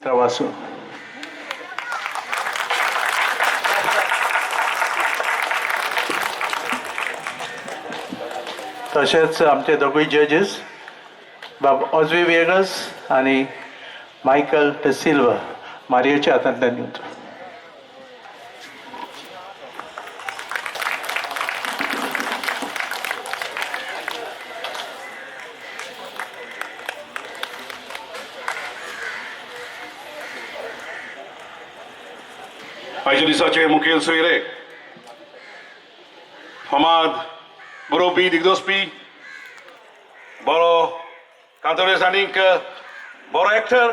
प्रवासो तसेच आमचे दोगूय जजीस बाब ऑझवी वेगस आणि मायकल टे सिल्वा मारियोच्या हातांतल्यान दिवचो. आयच्या दिसाचे मुखेल सोयरे, फामाद बरोवपी दिग्दोसपी, बरो कांतोरेस आनीक बरो actor,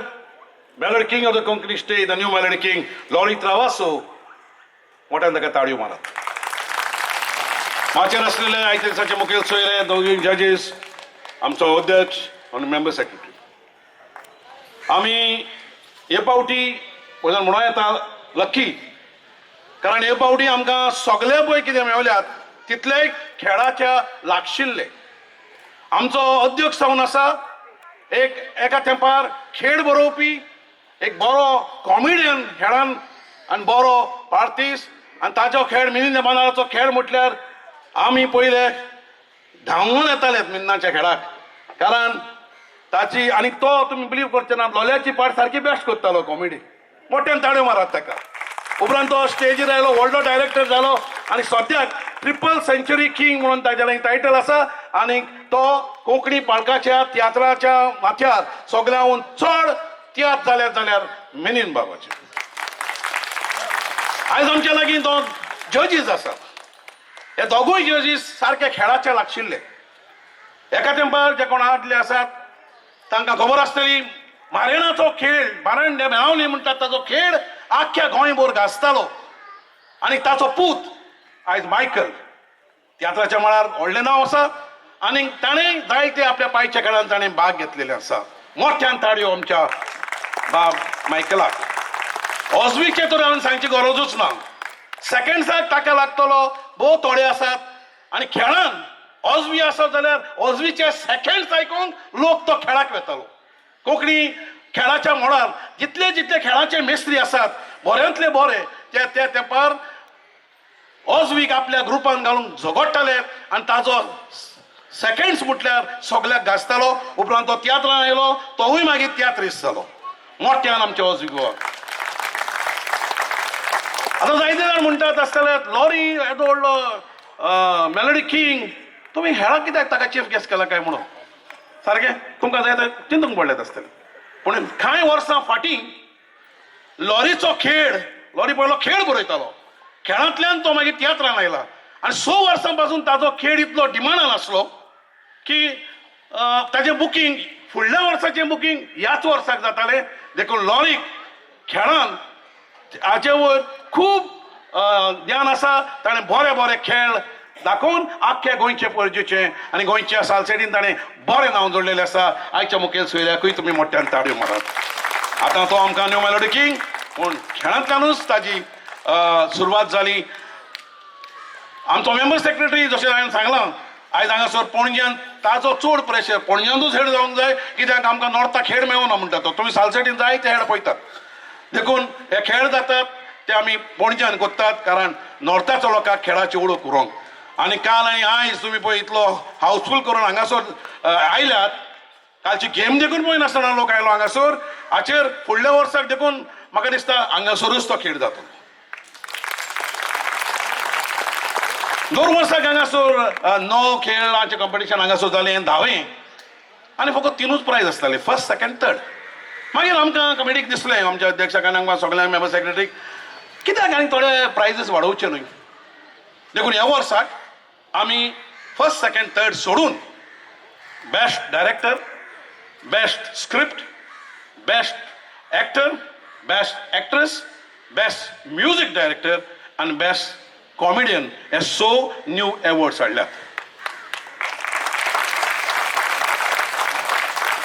melody king of the Konkani stage, द new melody king Lorry Travasso, मोठ्यान ताका ताळयो मारात. माचेर आसलेले आयच्या दिसाचे मुखेल सोयरे, दोगूय जजीस, आमचो अध्यक्ष आनी मेंबर सेक्रेटरी. आमी हे पावटी म्हणून येता लक्की, कारण हे पावटी आमकां सगळे पळय कितें मेवल्यात तितले खेळाच्या लागशिल्ले. आमचो अध्यक्ष जावन आसा एक एका तेंपार खेळ बरोवपी, एक बरो कॉमेडियन खेळान आनी बरो पार्टीस, आनी ताचो खेळ मिनी मानाचो खेळ म्हटल्यार आमी पयले धांवून येताले मिन्नाच्या खेळाक, कारण ताची आनी तो तुमी बिलीव करचे ना, लोल्याची पार्ट सारकी बेस्ट करतालो कॉमेडी. मोठ्यान ताळयो मारात ताका. उपरांत तो स्टेजीर आयलो, व्हडलो डायरेक्टर जालो आनी सद्याक ट्रिपल सेंचुरी किंग म्हणून तागेलें टायटल आसा. आनी तो कोंकणी पाळकाच्या तियात्राच्या माथ्यार सगळ्यांहून चड तियात्र जाल्यार मेनीन बाबाचे. आयज आमच्या लागीं तो जजीस आसा. हे दोगूय जजीस सारके खेळाचे लागशिल्ले. एका तेंपार जे कोण आदले आसात तांकां खबर आसतली, मारेणाचो खेळ, मारण मेळावली म्हणटात ताचो खेळ आख्ख्या गोंयभर गाजतालो. आनी ताचो पूत आयज मायकल तियात्राच्या मळार व्हडलें नांव आसा आनी ताणें जायते आपल्या पांयच्या खेळांत ताणें भाग घेतलेले आसा. मोठ्यान ताळयो आमच्या बाब मायकलाक. ऑझवीचे तर हांवें सांगची गरजूच ना. सेकंड्साक ताका लागतलो भोव थोडे आसात आनी खेळान ऑझवी आसत जाल्यार ऑझवीचे सेकंड्स आयकून लोक तो खेळाक वेतालो. कोंकणी खेळाच्या मळार जितले जितले खेळाचे मेस्त्री आसात बऱ्यांतले बरे ते त्या तेंपार ऑझवीक आपल्या ग्रुपान घालून झगडटाले आनी ताचो सेकंड्स म्हटल्यार सगळ्याक गाजतालो. उपरांत तो तियात्रान आयलो, तोवूय मागीर तियात्रीस्ट जालो. मोठ्यान आमचे ऑझवी गोवा. आतां जायते जाण म्हणटात आसतले लॉरी येदो व्हडलो मेलोडी किंग, तुमी हेळाक कित्याक ताका चीफ गेस्ट केला काय म्हणून. सारकें तुमकां जाय ते चिंतूंक पडलें आसतलें. पूण कांय वर्सां फाटीं लॉरीचो खेळ, लॉरी पयलो खेळ बरयतालो, खेळांतल्यान तो मागीर तियात्रान आयला आनी 6 वर्सां पासून ताचो खेळ इतलो डिमांडान आसलो की ताचें बुकींग फुडल्या वर्साचें बुकींग ह्याच वर्साक जातालें. देखून लॉरीक खेळान हाचे वयर खूब ज्ञान आसा. ताणें बरे बरे खेळ दाखोवन आख्ख्या गोंयचे परजेचे आनी गोंयच्या सालसेडीन ताणें बरें नांव जोडलेलें आसा. आयच्या मुखेल सोयऱ्याकूय तुमी मोठ्यान ताळयो मारात. आतां तो आमकां न्यू मेलोडी किंग पूण खेळांतल्यानूच ताजी सुरवात जाली. आमचो मेंबर सेक्रेटरी जशें हांवें सांगलां, आयज हांगासर पणज्यान ताचो चड प्रेशर, पणज्यानूच हेड जावंक जाय कित्याक आमकां नॉर्थाक खेळ मेळना म्हणटा तो. तुमी सालसेडीन जाय ते हेड पळयतात. देखून हे खेळ जातात ते आमी पणज्यान कोत्तात, कारण नॉर्थाच्या लोकांक खेळाची ओळख उरोंक. आनी काल आनी आयज तुमी पळय इतलो हावसफूल करून हांगासर आयल्यात. कालची गेम देखून पळयनासतना लोक आयलो हांगासर. हाचेर फुडल्या वर्साक देखून म्हाका दिसता हांगासरूच तो खेळ जातलो. 2 वर्साक हांगासर 9 खेळांचें कॉम्पिटिशन हांगासर जालें 10वें आनी फकत 3च प्रायज आसताले, फर्स्ट सेकंड थर्ड. मागीर आमकां कमिटीक दिसलें, आमच्या अध्यक्षाक आनी सगळ्यांक मेंबर सेक्रेटरीक, कित्याक आनी थोडे प्रायजीस वाडोवचे न्हय. देखून ह्या वर्साक आमी फर्स्ट सेकंड थर्ड सोडून best director, best script, best actor, best actress, best music director आनी बेस्ट कॉमेडियन हे 6 न्यू अवॉर्ड्स हाडल्यात.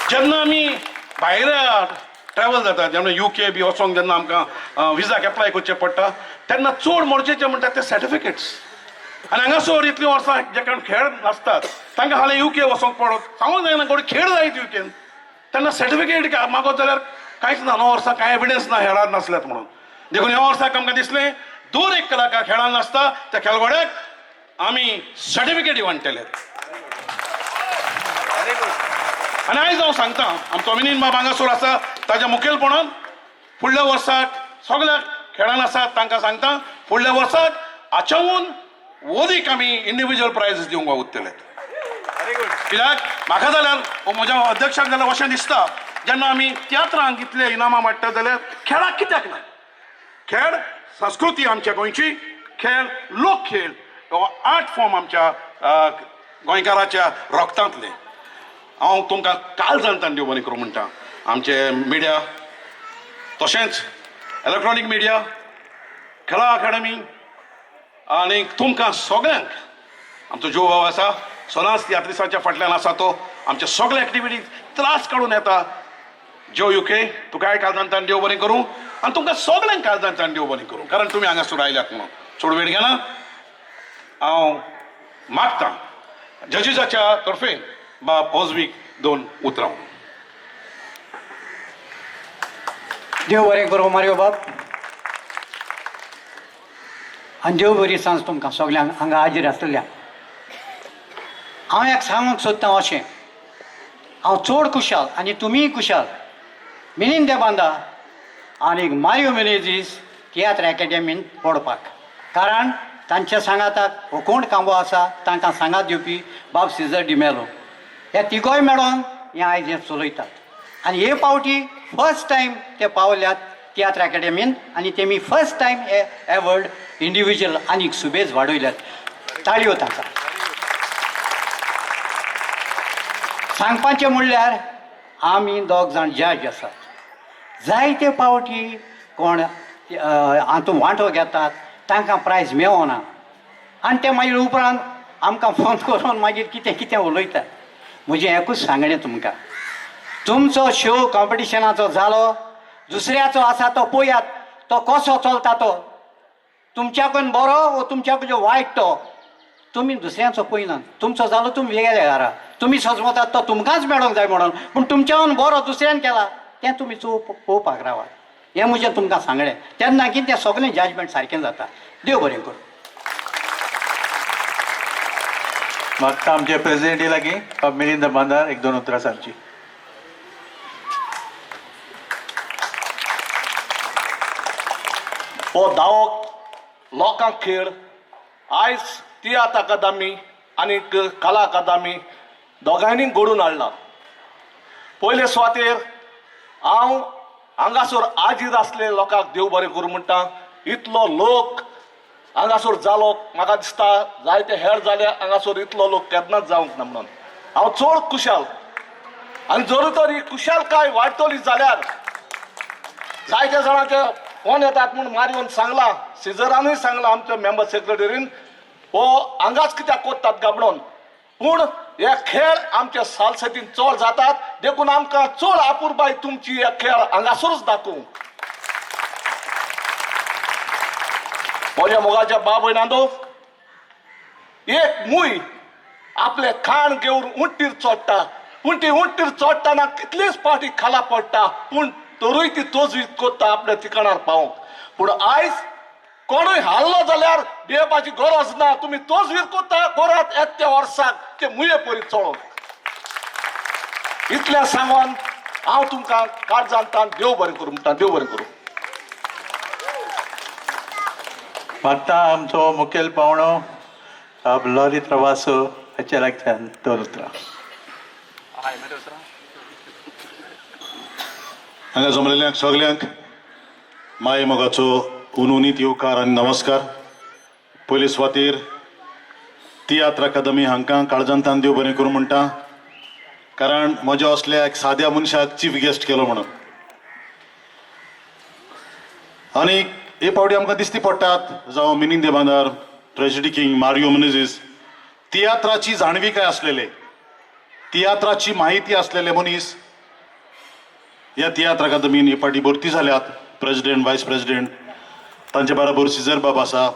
जेन्ना आमी भायर ट्रॅव्हल जाता जेन्ना UK बी वचोंक जेन्ना आमकां विजाक एप्लाय करचें पडटा तेन्ना चड मोडचें म्हणटात ते सर्टिफिकेट्स. आनी हांगासर इतलीं वर्सां जे कोण खेळ नासतात तांकां हालीं UK वचोंक पडत सांगूंक जायना कोण खेळ जायत UKन तेन्ना सर्टिफिकेट मागत जाल्यार कांयच ना. 9 वर्सां कांय एविडन्स ना खेळांत नासल्यात म्हणून. देखून ह्या वर्साक आमकां दिसलें दर एक कलाकार खेळांत नासता त्या खेळगड्याक आमी सर्टिफिकेट दिवंटेले. आनी आयज हांव सांगता आमचो मिनीन बाब हांगासर आसा ताच्या मुखेलपणान फुडल्या वर्साक सगळ्या खेळांत आसात तांकां सांगता फुडल्या वर्साक हाच्याहून वदीक आमी इंडिविज्युअल प्रायजीस दिवंक वावुरतले. कित्याक म्हाका जाल्यार म्हज्या अध्यक्षाक जाल्यार अशें दिसता जेन्ना आमी तियात्रांक इतले इनामां वाडटा जाल्यार खेळाक कित्याक ना. खेळ संस्कृती आमच्या गोंयची, खेळ लोक खेळ हो आर्ट फॉर्म आमच्या गोंयकाराच्या रगतांतले. हांव तुमकां काल जाणटान देव बरें करूं म्हणटा आमचे मिडिया तशेंच इलेक्ट्रॉनीक मिडिया खेळा अकाडेमी आनी तुमकां सगळ्यांक आमचो जो भाव आसा सोनास तियात्रिसाच्या फाटल्यान आसा तो आमच्या सगळ्या एक्टिविटीज त्रास काडून येता. जो UK तुकाय काल जाणटान देव बरें करूं आनी तुमकां सगळ्यांक काल जाणटान देव बरें करूं कारण तुमी हांगासर आयल्यात म्हणून. चड वेळ घेना हांव मागतां जजीसाच्या तर्फे बाब ओजवीक 2 उतरां. देव बरें करूं मारियो बाब आनी देव बरी सांज तुमकां सगल्यांक हांगा हाजीर आसलेल्या. हांव एक सांगूंक सोदतां अशें हांव चड खुशाल आनी तुमीय खुशाल मिलिंद देबांदा आनी मारियो मेनेझीस तियात्र एकेडेमींत पडपाक. कारण तांच्या सांगाताक होकोंड कांबो आसा तांकां सांगात दिवपी बाब सिजर डिमेलो हे तिगोय मेळोन हें आयज हें चलयतात आनी हे पावटी फर्स्ट टायम ते पावल्यात तियात्र एकेडेमींत आनी तेमी फर्स्ट टायम हे एवॉर्ड इंडिविज्युअल आनीक सुबेज वाडयल्यात. ताळयो तांकां. सांगपाचें म्हणल्यार आमी 2 जाण जज आसात. जायते पावटी कोण हातूंत वांटो घेतात तांकां प्रायज मेळना आनी ते मागीर उपरांत आमकां फोन करून मागीर कितें कितें उलयतात. म्हजें एकूच सांगणें तुमकां तुमचो शो कॉम्पिटिशनाचो जालो दुसऱ्याचो आसा तो पळयात तो कसो चलता तो तुमच्याकून बरो वो तुमच्याकून वायट तो तुमी दुसऱ्याचो पळयनात. तुमचो जालो तुमी वेगळ्या घरा तुमी सजमतात तो तुमकांच मेळोंक जाय म्हणून पूण तुमच्याहून बरो दुसऱ्यान केला तें तुमी पळोवपाक रावात. हें म्हजें तुमकां सांगणें तेन्ना की तें सगळें जजमेंट सारकें जाता. देव बरें करूं. मागता आमचे प्रेसिडेंटी लागीं बाब मिलिंद बांदार 1-2 उतरां सांगची. हो दावो लोकांक खेळ आयज तियात्र अकादमी आनी कला अकादमी दोगांयनी घडोवन हाडला. पयले सुवातेर हांव हांगासर हाजीर आसले लोकांक देव बरें करूं म्हणटा. इतलो लोक हांगासर जालो म्हाका दिसता जायते हेर जाले हांगासर इतलो लोक केन्नाच जावंक ना म्हणून हांव चड खुशाल. आनी जर तर ही खुशालकाय वाडटली जाल्यार जायते जाणांचे फोन येतात म्हणून मारियोन सांगला सिजरानूय सांगला आमच्या मेंबर सेक्रेटरीन हो हांगाच कित्याक कोत्तात काय म्हणून. पूण हे खेळ आमचे सालसेतीन चड जातात देखून आमकां चड आपुरबाय तुमची हे खेळ हांगासरूच दाखोवंक. म्हज्या मोगाच्या बाब भयणांदो एक मूय आपले खाण घेवन उंटीर चडटा पूण ती उंटीर चडटाना कितलीच फावटी खाला पडटा पूण तरूय ती तोजवीज कोत्ता आपल्या ठिकाणार पावंक. पूण आयज कोणूय हाल्लो जाल्यार भियेवपाची गरज ना. तुमी तोजवीज कोत्ता गोरात येत्या वर्साक ते मुये परी चडोवन. इतलें सांगून हांव तुमकां काळजांतान देव बरें करूं म्हणटा. देव बरें करूं. मागता आमचो मुखेल पावणो बाब लॉरी त्रवासो हाचे लागच्यान 2 उतरां. हांगा जमलेल्यांक सगल्यांक माय मोगाचो उनुनीत येवकार आनी नमस्कार. पयले सुवातेर तियात्र अकादमी हांकां काळजांतान देव बरें करूं म्हणटा कारण म्हज्या असल्या एक साद्या मनशाक चीफ गेस्ट केलो म्हणून. आनी हे फावटी आमकां दिश्टी पडटात जावं मिलिंद देबांदार, ट्रेजेडी किंग, मारियो मेनेझीस, तियात्राची जाणविकाय असलेले, तियात्राची माहिती असलेले मनीस ह्या तियात्र अकादमीन हे फावटी भरती जाल्यात. प्रेसिडेंट, व्हायस प्रेसिडेंट, तांचे बरोबर सिजर बाब आसा.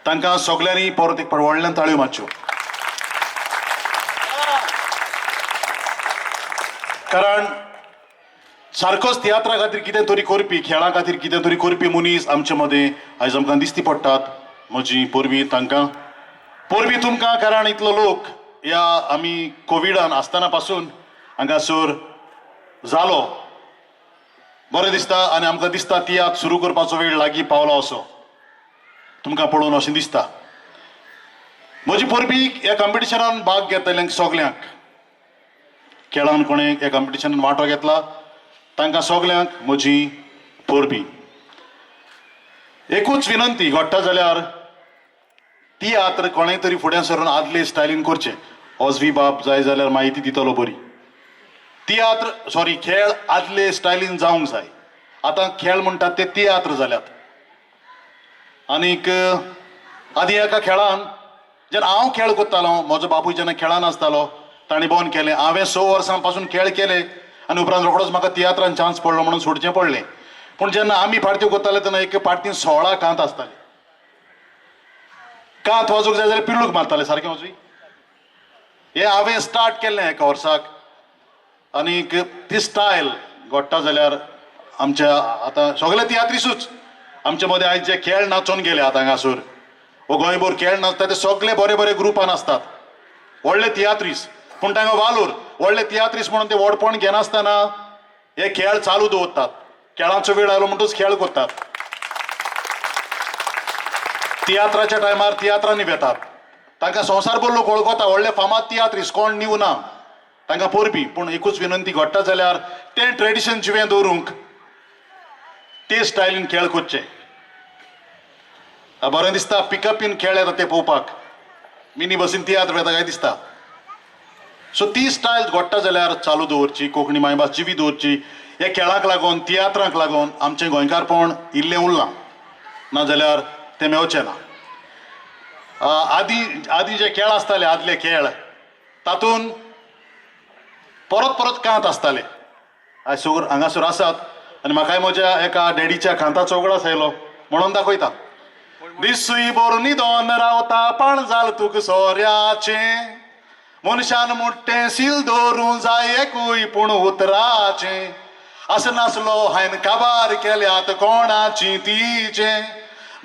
तांकां सगळ्यांनी परत एक फावट व्हडल्यान ताळयो मारच्यो. कारण सारकोच तियात्रा खातीर कितें तरी करपी, खेळां खातीर कितें तरी करपी मनीस आमचे मदें आयज आमकां दिश्टी पडटात. म्हजी परबी तांकां, परबी तुमकां. कारण इतलो लोक ह्या आमी कोविडान आसतना पासून हांगासर जालो बरें दिसता. आनी आमकां दिसता तियात्र सुरू करपाचो वेळ लागीं पावलो असो तुमकां पळोवन अशें दिसता. म्हजी परबी ह्या कॉम्पिटिशनान भाग घेतल्यांक सगल्यांक, खेळान कोणें ह्या कॉम्पिटिशनान वांटो घेतला तांकां सगल्यांक म्हजी परबी. एकूच विनंती घडटा जाल्यार तियात्र कोणें तरी फुडें सरून आदले स्टायलीन करचें. ऑजवी बाब जाय जाल्यार म्हायती दितलो बरी. खेळ आदले स्टायलीन जावंक जाय. आतां खेळ म्हणटात ते तियात्र जाल्यात. आनीक आदी एका खेळान जेन्ना हांव खेळ करतालो, म्हजो बापूय जेन्ना खेळान आसतालो ताणें बंद केलें. हांवें 6 वर्सां पासून खेळ केले आनी उपरांत रोखडोच म्हाका तियात्रान चान्स पडलो म्हणून सोडचें पडलें. पूण जेन्ना आमी पार्ट्यो करताले तेन्ना एक पार्टीन 16 कांत आसताले. कांत वाजोवंक जाय जाल्यार पिल्लूक मारताले सारकें वचून. हें हांवें स्टार्ट केल्लें एका वर्साक. आनीक ती स्टायल घडटा जाल्यार आमच्या आतां सगळे तियात्रीसूच आमचे मदें आयज जे खेळ नाचोवन गेले आतां हांगासर वो गोंयभर खेळ नाचता ते सगळे बरे बरे ग्रुपान असतात. व्हडले तियात्रीस, पूण तांकां वालोर व्हडले तियात्रीस म्हणून ते व्हडपण घेनासतना हे खेळ चालू दवरतात. खेळाचो वेळ आयलो म्हणटूच खेळ करतात. तियात्राच्या टायमार तियात्रांनी वेतात. तांकां संवसारभर लोक वळखता. व्हडले फामाद तियात्रीस कोण नीव ना तांकां परबी. पूण एकूच विनंती घडटा जाल्यार तें ट्रेडिशन जिवें दवरूंक ते स्टायलीन खेळ करचे. बरें दिसता पिकअपीन खेळ येता ते पळोवपाक. मिनी बसीन तियात्र येता काय दिसता. सो ती स्टायल घडटा जाल्यार चालू दवरची. कोंकणी मायभास जिवी दवरची. हे खेळाक लागून, तियात्रांक लागून आमचें गोंयकारपण इल्लें उरलां, नाजाल्यार तें मेवचें ना. आदी जे खेळ आसताले, आदले खेळ, तातूंत परत परत कांत आसताले. आयज हांगासर आसात आनी म्हाकाय म्हज्या एका डॅडीच्या कांताचो उगडास आयलो म्हणून दाखयता. दिसूय बरो न्हिदोन रावता पाणजाल तुक सोऱ्याचें, मनशान मुट्टें सील दवरूं जाय एकूय पूण उतराचें. आस नासलो हायन काबार केल्यात कोणाची तिचें,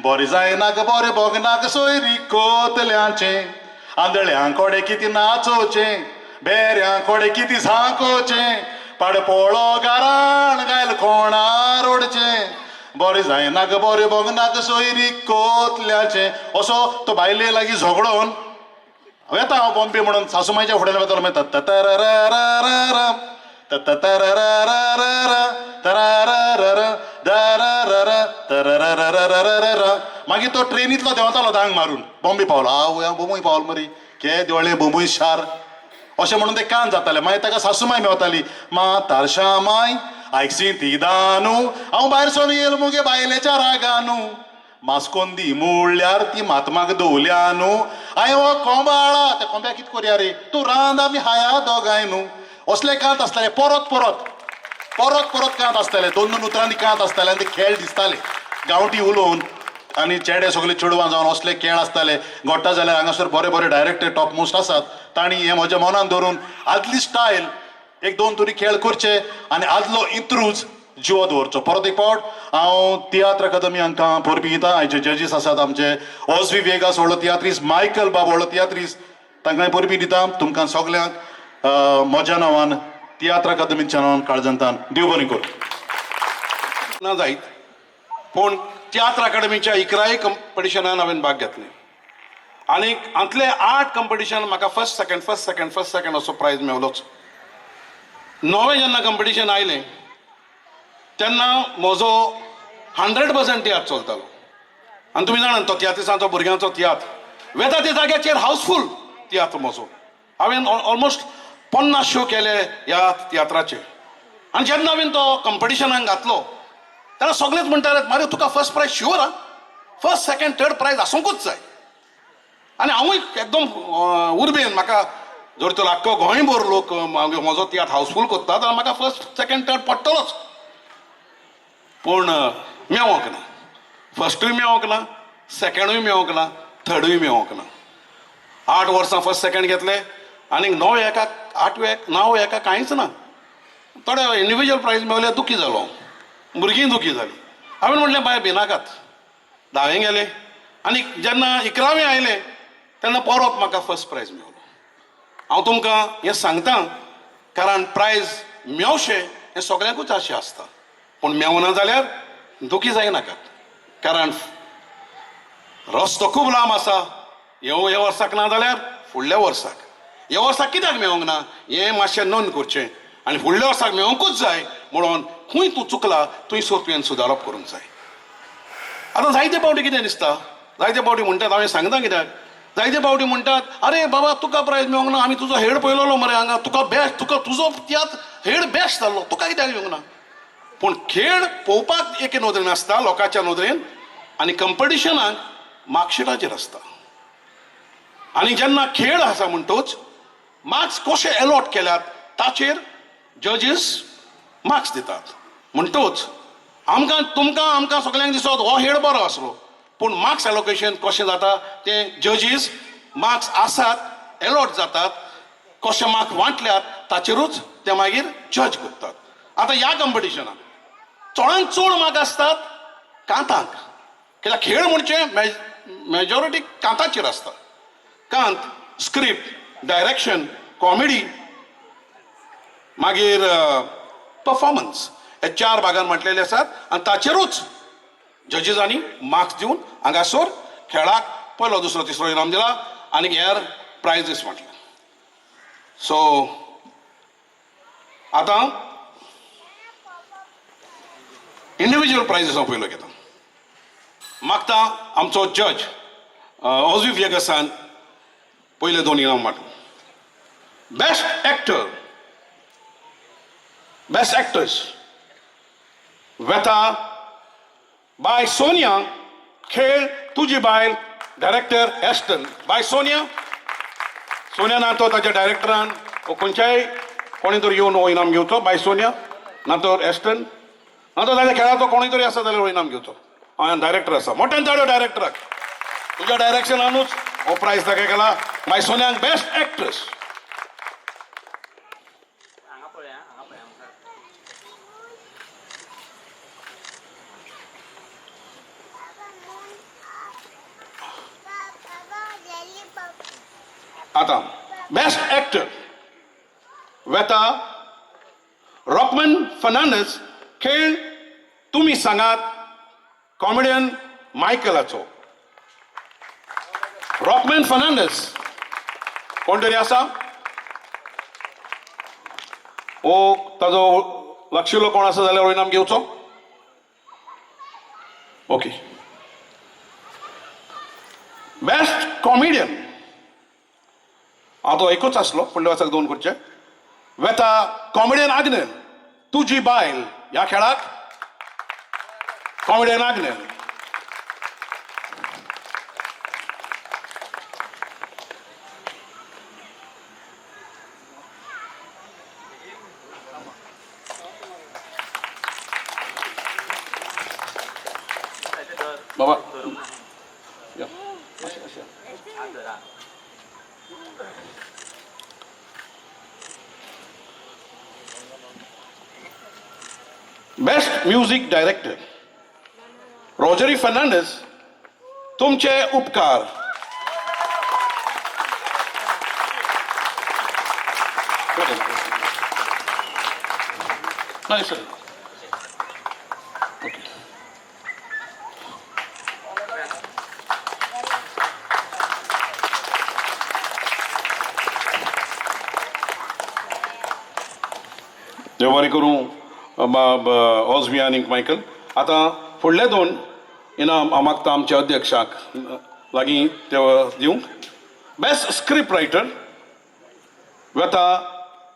बरें जायनाक बरें भोगनाक सोयरी कोतल्यांचें. आंधळ्यांक कोडे कितें नाचोवचें, बेऱ्यांक कोडे कितें झांकोवचें, पाडपोळो गाराण गायल कोणा रोडचें. बरें जायनाक बरें भोगनाक सोयरी कोतल्याचें. असो तो बायले लागीं झगडोवन वेता हांव बॉम्बे म्हणून सासूमाईच्या फुड्यान वेतालो. मागीर मागीर तो ट्रेनींतलो देंवतालो धांग मारून बॉम्बे पावलो. हांव बोंबूय पावलो मरी के देवळें बोंबूय शार अशें म्हणून ते कान जाताले. मागीर ताका सासूमाय मेवताली. मातारशा माय आयकसी ती दानू, हांव भायर सोन येयल मुगे बायलेच्या रागानू. मास्कोंदी मुळ्यार ती मातमाक दवल्या न्हू, हांवें हो कोंबाळा त्या कोंब्याक कितें करया रे, तूं रांद आमी हाया दोगांय न्हू. असले कांत आसताले. परत परत परत परत कांत आसताले. 2-2 उतरांनी कांत आसताले आनी ते खेळ दिसताले गांवठी उलोवन. आनी चेडे सगळे चेडवां जावन असले खेळ आसताले. घडटा जाल्यार हांगासर बरे बरे डायरेक्टर टॉप मोस्ट आसात. तांणी हें म्हज्या मनान धरून आदली स्टायल 1-2 तरी खेळ करचे आनी आदलो इत्रूच जिवो दवरचो. परत एक फावट हांव तियात्र अकादमी हांकां परबी दिता. हांचे जजीस आसात आमचे ऑजवी वेगास व्हडलो तियात्रीस, मायकल बाब व्हडलो तियात्रीस, तांकांय परबी दिता. तुमकां सगल्यांक म्हज्या नांवान तियात्र अकादमीच्या नांवान काळजंतान देव बरें करूं. ना जायत पूण तियात्र अकादमीच्या 11 कॉम्पिटिशनान हांवें भाग घेतले. आनी हातले 8 कॉम्पिटिशन म्हाका फर्स्ट सेकंड असो प्रायज मेवलोच. 9वें जेन्ना कॉम्पिटिशन आयलें तेन्ना म्हजो 100% तियात्र चलतालो. आनी तुमी जाणात तो तियात्रिसांचो भुरग्यांचो तियात्र वेता ते जाग्याचेर हावसफूल तियात्र म्हजो. हांवें ऑलमोस्ट 50 शो केले ह्या तियात्राचे. आनी जेन्ना हांवें तो कॉम्पिटिशनाक घातलो तेन्ना सगळेच म्हणटाले मारे तुका फर्स्ट प्रायज शुअर हा. फर्स्ट सेकंड थर्ड प्रायज आसूंकूच जाय आनी हांवूय एकदम उर्बेन म्हाका जर तर आख्खो गोंयभर लोक म्हजो तियात्र हावसफूल करता जाल्यार म्हाका फर्स्ट सेकंड थर्ड पडटलोच पूण मेळोंक ना फर्स्टूय मेळोंक ना सेकंडूय मेळोंक ना थर्डूय मेळोंक ना 8 वर्सां फर्स्ट सेकंड घेतले आनी 9 एका कांयच ना थोडे इंडिविज्युअल प्रायज मेळ्ळे दुखी जालो भुरगीं दुखी जालीं हांवें म्हणलें बाय भिनाकात 10वें गेले आनी जेन्ना 11वें आयलें तेन्ना परत म्हाका फर्स्ट प्रायज मेळ्ळो हांव तुमकां हें सांगता कारण प्रायज मेळचें हें सगळ्यांकूच आशा आसता पूण मेळना जाल्यार दुखी जायनाकात कारण रस्तो खूब लांब आसा ह्या वर्साक ना जाल्यार फुडल्या वर्साक ह्या वर्साक कित्याक मेळोंक ना हें मातशें नोंद करचें आनी फुडल्या वर्साक मेळोंकूच जाय म्हणून खंय तूं चुकला थंयसर तुवें सुदारप करूंक जाय आतां जायते फावटी कितें दिसता जायते फावटी म्हणटात हांवें सांगता कित्याक जायते फावटी म्हणटात आरे बाबा तुका प्रायज मेळोंक ना आमी तुजो हेड पळयलोलो मरे हांगा तुका बेस्ट तुका तुजो त्यात हेड बेस्ट जाल्लो तुका कित्याक मेळोंक ना पूण खेळ पळोवपाक एके नदरेन आसता लोकांच्या नदरेन आनी कंपिटिशनाक मार्कशिटाचेर आसता आनी जेन्ना खेळ आसा म्हणटूच मार्क्स कशे अलॉट केल्यात ताचेर जजीस मार्क्स दितात म्हणटूच आमकां सगळ्यांक दिसत हो हेड बरो आसलो पूण मार्क्स एलोकेशन कशें जाता तें जजीस मार्क्स आसात अलॉट जातात कशे मार्क्स वांटल्यात ताचेरूच ते मागीर जज करतात आतां ह्या कंपिटिशनाक चडांत चड मार्क आसतात कांताक कित्याक खेळ म्हणचे मेजॉरिटी कांताचेर आसता कांत स्क्रिप्ट डायरेक्शन कॉमेडी मागीर परफॉर्मन्स हे 4 भागान म्हटलेले आसात आनी ताचेरूच जजीसांनी मार्क्स दिवन हांगासर खेळाक पयलो दुसरो तिसरो इनाम दिला आनी हेर प्रायजीस म्हटले सो आतां इंडिविज्युअल प्रायजीस हांव पयलो घेता मागता आमचो जज ऑझवी वेगसान पयले 2 इनाम मागता बेस्ट एक्टर बेस्ट एक्ट्रेस वेता बाय सोनिया खेळ तुजी बायल डायरेक्टर एस्टन बाय सोनिया ना तो ताच्या डायरेक्टरान खंयच्याय कोणी तरी येवन हो इनाम घेवचो बाय सोनिया ना तो एस्टन ना तो ताच्या खेळाचो कोणी तरी आसा जाल्यार हो इनाम घेवचो हांवें डायरेक्टर आसा मोठ्यान धाडो डायरेक्टराक तुज्या डायरेक्शनानूच हो प्रायज ताका केला बाय सोनियांक बेस्ट एक्ट्रेस आता बेस्ट एक्टर वेता रॉकमन फर्नांडीस खेळ तुमी सांगात कॉमेडियन मायकलाचो रॉकमन फर्नांडीस कोण तरी आसा ओ ताजो लागशिल्लो कोण आसा जाल्यार इनाम घेवचो ओके बेस्ट कॉमेडियन तो एकूच आसलो फुडल्या वर्साक 2 करचे वेता कॉमेडियन आग्नेल तुजी बायल ह्या खेळाक कॉमेडियन आग्नेल बाबा बेस्ट म्युझिक डायरेक्टर रॉजरी फर्नांडीस तुमचे उपकार नाही सर ओके देव बरें करूं ऑझवी आनी मायकल आतां फुडले 2 इनाम हांव मागता आमच्या अध्यक्षाक लागीं ते दिवंक बेस्ट स्क्रिप्ट रायटर वेता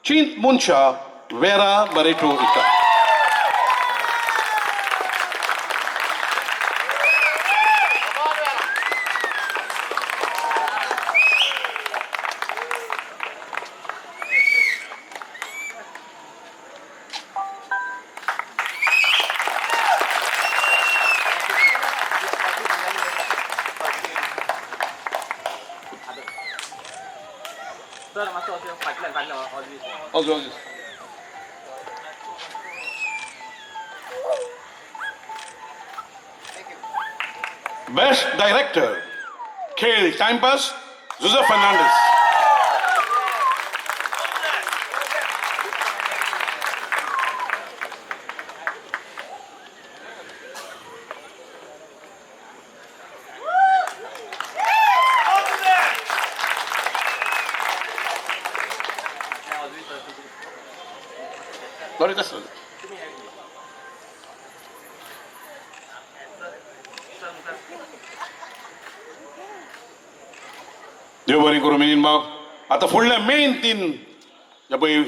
चिंत मुनशा वेरा बरेटो इका ऑजवी बेस्ट डायरेक्टर खेळ टाइमपास जोसेफ फर्नांडिस. Lori तसं देव बरें करूं मेनीन भाव. आतां फुडले मेन 3 जे पळय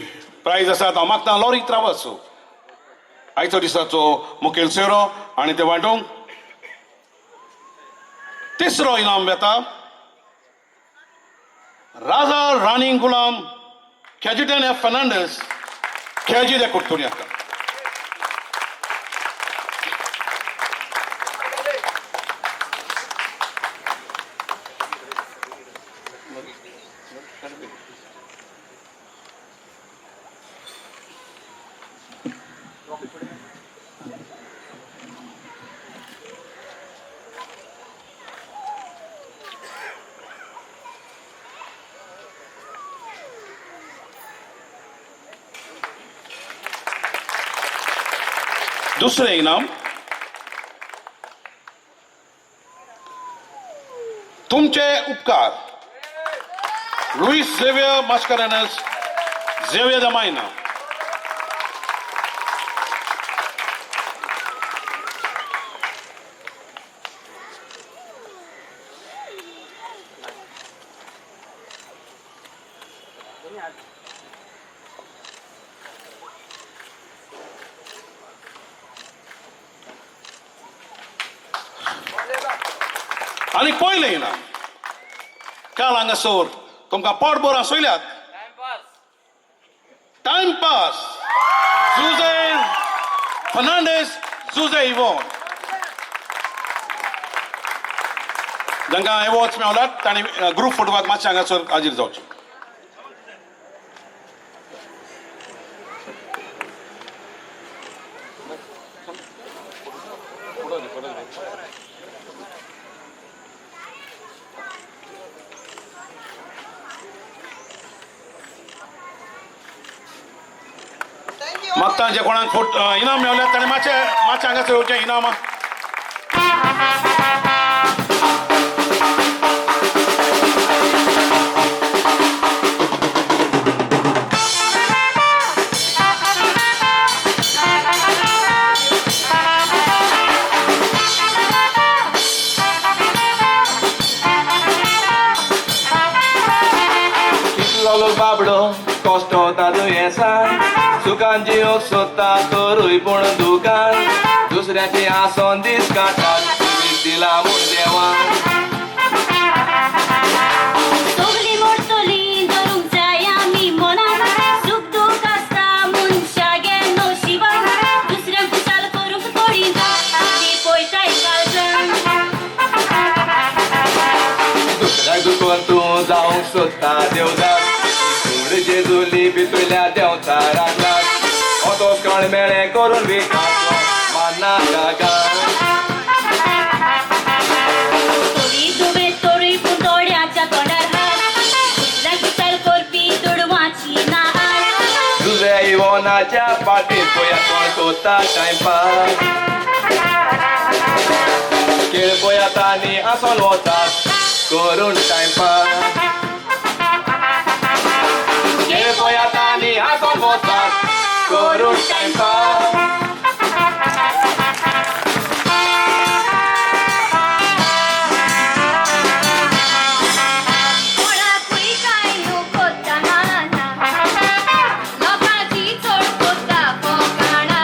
प्रायज आसात हांव मागता लॉरी ट्रावल्स आयचो दिसाचो मुखेल सोयरो आनी ते वांटूंक तिसरो इनाम येता राजा राणी गुलाम खेजिटन एफ फर्नांडीस खेळजी दे कोट्टून येता. दुसरें इनाम तुमचे उपकार लुईस झेवियर मास्कारेनस झेवियर द मायना. आनी पयलें इनाम काल हांगासर तुमकां पोटभर आसयल्यात टाइम पास जुझे फर्नांडीस जुझे इवॉन जांकां एवॉर्ड्स मेळ्ळ्यात तांणी ग्रूप फोटोवाक मातशें हांगासर हाजीर जावचें. मागता जे कोणाक इनाम मेळ्ळ्यात ताणें मातशें हांगासर येवचें इनामां. बाबडो कश्ट दुयेंसान सुखान जियोंक सोदता तोरूय पूण दुकान दुसऱ्याची आसोन दीस काडटात दिला म्हूण देवान. सगळीं मोडटलीं धरूंक जाय आमी मनान सूख दूख आसता मनशागे नशिबान दुसऱ्यांक खुशाल करूंक पडिना ती पळयताय काळजान. दुसऱ्याक दुखोवन तूं जावंक सोदता देवदार जेजुली भितरल्या देंवता राखलात ओतो कळमेळें करून विकासो माना गागा. तोरी दुबे तोरी पूण दोड्याच्या तोंडार हात दुसऱ्यांक खुशाल करपी दुडवाची ना आड. तुझे इवोनाच्या पाटीर पळया कोण सोदता टायमपास खेळ पळयात आनी आसोन वतात करून टायमपास. खेळ पळयात आनी आसोन वतात करून टायमपास. कोणाकूय कांय न्हू कोत्ता माना लोकांची चड कोत्ता कोकाणा.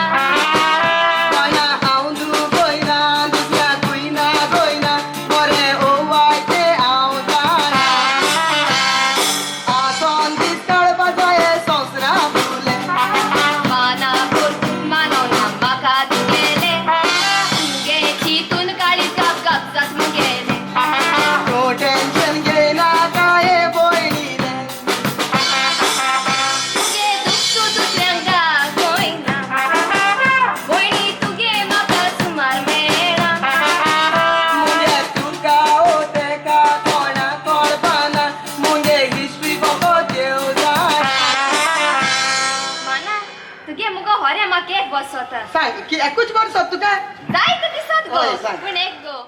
कोणा हांव दुबयना दुसऱ्याकूय ना गोयना बरें ओ वायट तें हांव जाणा. बसवता सांग की एकूच वर्स तुका जायते दिसत हय, गो सांग. पण एक गो